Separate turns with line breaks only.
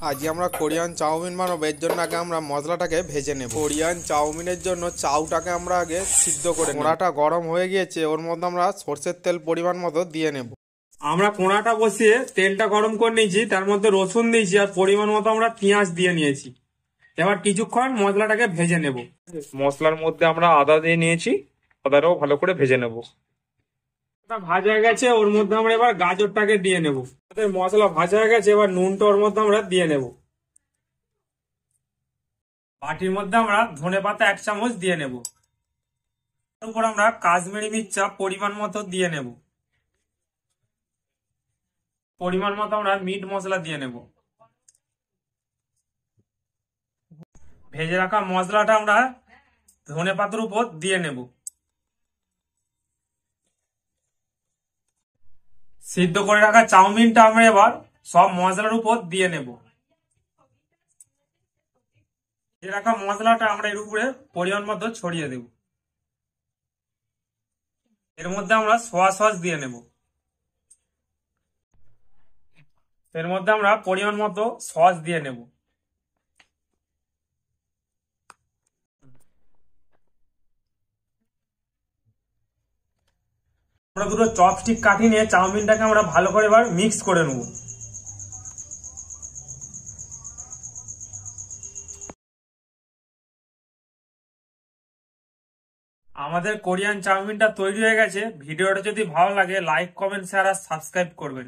আজ আমরা Korean chowmein বানাবো। এর জন্য আগে আমরা মশলাটাকে ভেজে নেব। কোরিয়ান চাউমিনের জন্য চাউটাকে আমরা আগে সিদ্ধ করে কোড়াটা গরম হয়ে গিয়েছে, ওর মধ্যে আমরা সর্ষের তেল পরিমাণ মতো দিয়ে নেব।
আমরা কোড়াটা বসিয়ে তেলটা গরম করে নিয়েছি, তার মধ্যে রসুন দিয়েছি আর পরিমাণ মতো আমরা পেঁয়াজ দিয়ে নিয়েছি। এবার কিছুক্ষণ মশলাটাকে ভেজে নেব।
মশলার মধ্যে আমরা আদা দিয়ে নিয়েছি, আদাটাও ভালো করে ভেজে নেব।
ভাজা হয়ে গেছে, ওর মধ্যে আমরা এবার গাজরটাকে দিয়ে নেব। আমাদের মশলা ভাজা হয়ে গেছে, এবার নুনটা ওর মধ্যে আমরা দিয়ে নেব। বাটির মধ্যে আমরা ধনেপাতা 1 চামচ দিয়ে নেব। তারপর আমরা কাশ্মীরি মির্চা পরিমাণ মতো দিয়ে নেব। পরিমাণ মতো আমরা মিট মশলা দিয়ে নেব। ভেজে রাখা মশলাটা আমরা ধনেপাতার উপর দিয়ে নেব। সিদ্ধ করে রাখা চাউমিনটা আমরা এবার সব মশলার উপর দিয়ে নেব। ভেজে রাখা মশলাটা আমরা এর উপরে পরিমাণ মতো ছড়িয়ে দেব। এর মধ্যে আমরা সোয়া সস দিয়ে নেব। এর মধ্যে আমরা পরিমাণ মতো সস দিয়ে নেব। আমরা দুটো চপস্টিক কাঠিয়ে নিয়ে চাউমিনটাকে আমরা ভালো করে এবার মিক্স করে নেব। আমাদের কোরিয়ান চাউমিনটা তৈরি হয়ে গেছে। ভিডিওটা যদি ভালো লাগে লাইক, কমেন্ট, শেয়ার আর সাবস্ক্রাইব করবেন।